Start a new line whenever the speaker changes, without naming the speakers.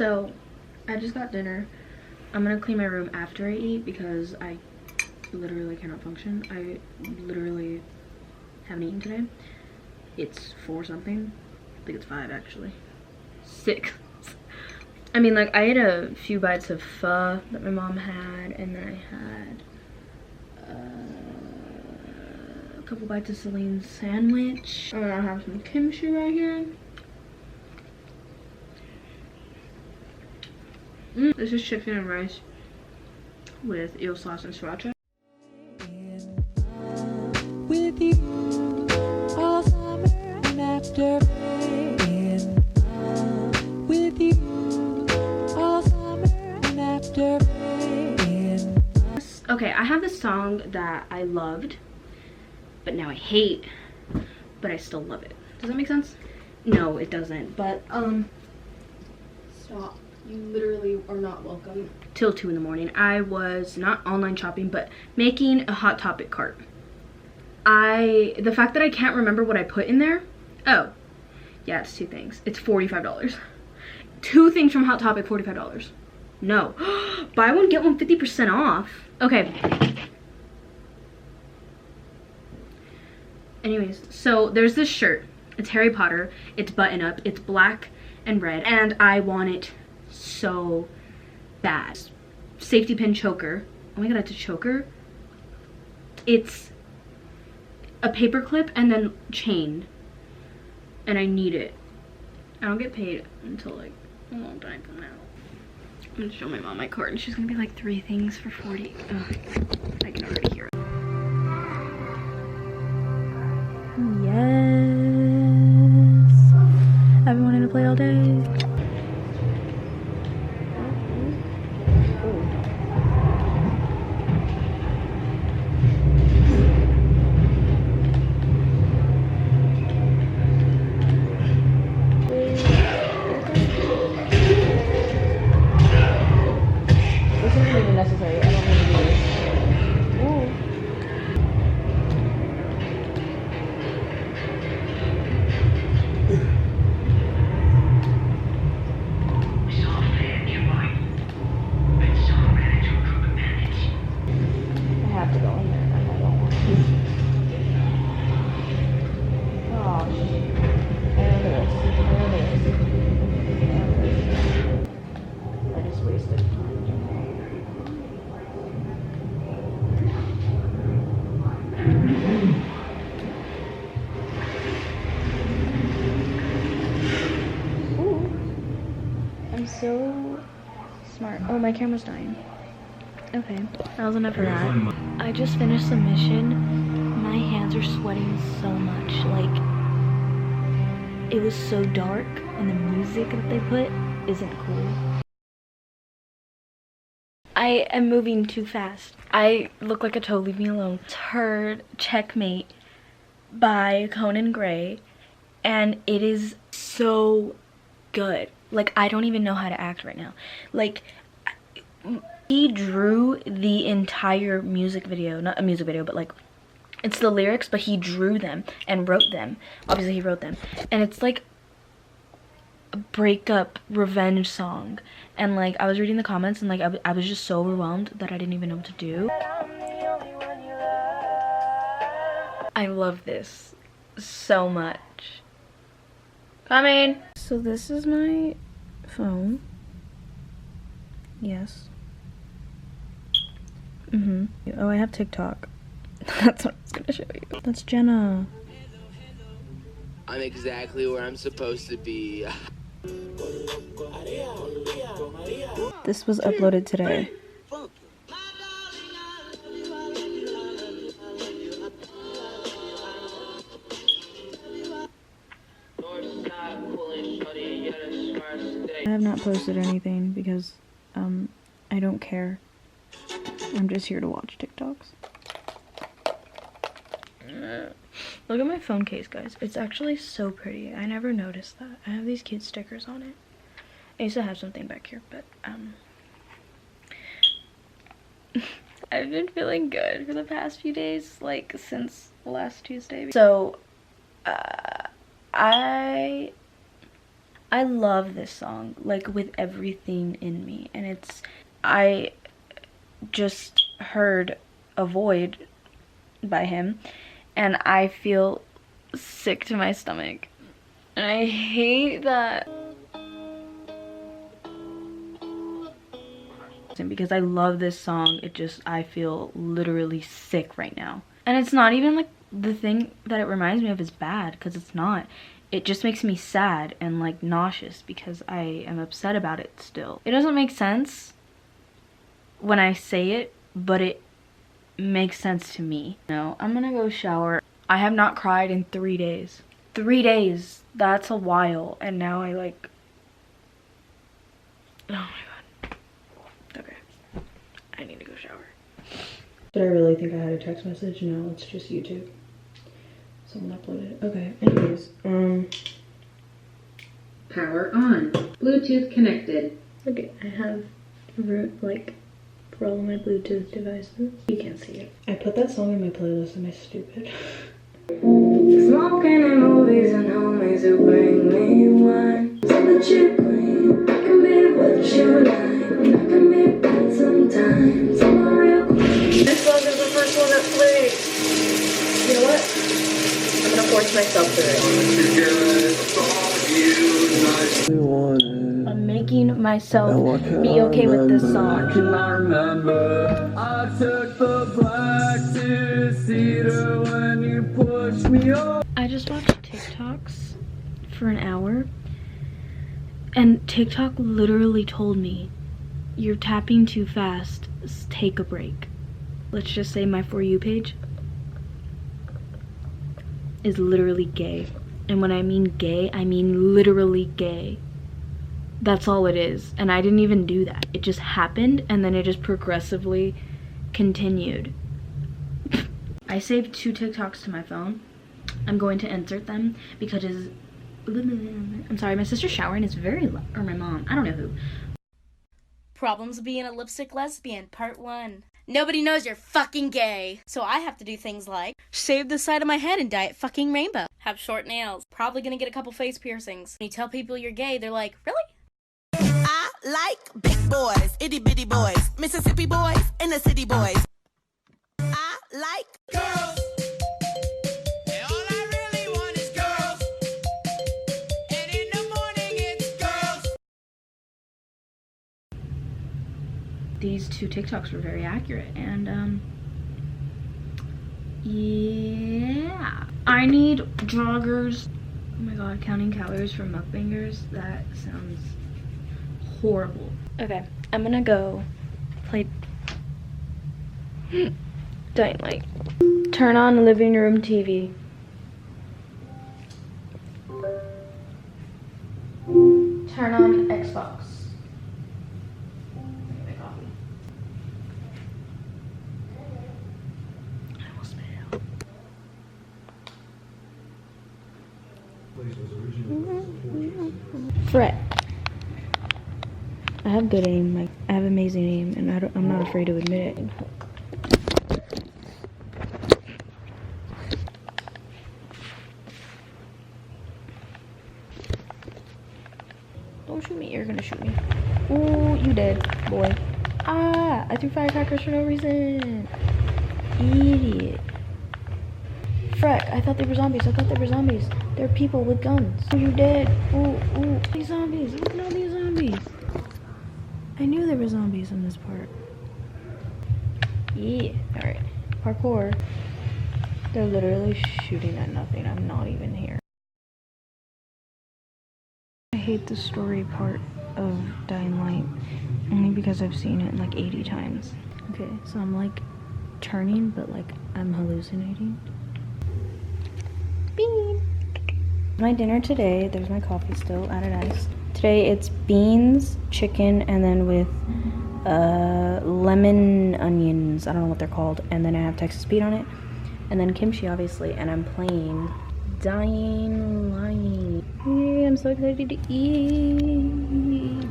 So I just got dinner. I'm gonna clean my room after I eat because I literally cannot function. I literally haven't eaten today. It's 4 something. I think it's 5 actually. 6. I mean, like, I ate a few bites of pho that my mom had, and then I had a couple bites of Celine's sandwich. I'm gonna have some kimchi right here. This is chicken and rice with eel sauce and sriracha.
With you all summer and after rain. With you all summer and after rain.
Okay, I have this song that I loved, but now I hate, but I still love it. Does that make sense? No, it doesn't, but stop. You literally are not welcome. Till 2 in the morning. I was not online shopping, but making a Hot Topic cart. The fact that I can't remember what I put in there. Oh, yeah, it's 2 things. It's $45. 2 things from Hot Topic, $45. No. Buy one, get one 50% off. Okay. Anyways, so there's this shirt. It's Harry Potter. It's button up. It's black and red. And I want it so bad. Safety pin choker. Oh my god, it's a choker. It's a paper clip and then chain. And I need it. I don't get paid until like a long time from now. I'm gonna show my mom my card and she's gonna be like 3 things for 40. Ugh, I can already hear it. Yes. I've been wanting to play all day. So smart. Oh, my camera's dying. Okay, that was enough of that. I just finished the mission. My hands are sweating so much. Like, it was so dark, and the music that they put isn't cool. I am moving too fast. I look like a toe. Leave me alone. Heard Checkmate by Conan Gray, and it is so good. Like, I don't even know how to act right now. Like, he drew the entire music video. Not a music video, but like, it's the lyrics, but he drew them and wrote them. Obviously, he wrote them. And it's like a breakup revenge song. And like, I was reading the comments and like, I was just so overwhelmed that I didn't even know what to do. I love this so much. Coming. So this is my phone. Yes. Oh, I have TikTok. That's what I was gonna show you. That's Jenna.
I'm exactly where I'm supposed to be.
This was uploaded today. I have not posted anything because I don't care. I'm just here to watch TikToks. Look at my phone case, guys. It's actually so pretty. I never noticed that. I have these cute stickers on it. I used to have something back here, but I've been feeling good for the past few days, like since last Tuesday. So I I love this song, like with everything in me. And I just heard Avoid by him and I feel sick to my stomach. And I hate that. Because I love this song, I feel literally sick right now. And it's not even like the thing that it reminds me of is bad, because it's not. It just makes me sad and like nauseous because I am upset about it still. It doesn't make sense when I say it, but it makes sense to me. No, I'm gonna go shower. I have not cried in 3 days. 3 days, that's a while. And now I like, oh my god. Okay, I need to go shower. Did I really think I had a text message? No, it's just YouTube. Someone uploaded it. Okay, anyways,
Power on. Bluetooth connected.
okay, I have root like for all of my Bluetooth devices. You can't see it. I put that song in my playlist. Am I stupid? Smoking in movies and homies who bring me wine. So that you queen, I can be what you like. I can be bad sometimes. I'm a real queen. This song is the first one that played. You know what? I'm gonna force myself to it. I'm making myself be okay with this song. I took the black two-seater when you pushed me off. I just watched TikToks for an hour, and TikTok literally told me, you're tapping too fast, take a break. Let's just say my For You page is literally gay. And when I mean gay, I mean literally gay. That's all it is. And I didn't even do that. It just happened and then it just progressively continued. I saved 2 TikToks to my phone. I'm going to insert them because I'm sorry, my sister's showering is very loud. Or my mom, I don't know who.
Problems of being a lipstick lesbian, part 1. Nobody knows you're fucking gay. So I have to do things like shave the side of my head and dye it fucking rainbow. Have short nails. Probably gonna get a couple face piercings. When you tell people you're gay, they're like, really?
I like big boys, itty bitty boys, Mississippi boys, and the city boys. I like girls. And all I really want is girls. And in the morning it's girls.
These 2 TikToks were very accurate, and yeah. I need joggers. Oh my god, counting calories for mukbangers, that sounds horrible. Okay, I'm gonna go play Dying Light. Turn on living room TV. Turn on Xbox. Fret. I have good aim. Like, I have amazing aim, and I'm not afraid to admit it. Don't shoot me. You're gonna shoot me. Ooh, you dead, boy. Ah! I threw firecrackers for no reason. Idiot. Freck, I thought they were zombies. They're people with guns. Oh, you dead. Ooh. These zombies. Look at all these zombies. I knew there were zombies in this part. Yeah. Alright. Parkour. They're literally shooting at nothing. I'm not even here. I hate the story part of Dying Light. Only because I've seen it like 80 times. Okay, so I'm like turning, but like I'm hallucinating. Bean. My dinner today, there's my coffee still, added ice. Today it's beans, chicken, and then with lemon onions. I don't know what they're called. And then I have Texas beet on it. And then kimchi, obviously. And I'm playing Dying Light. Yay, I'm so excited to eat.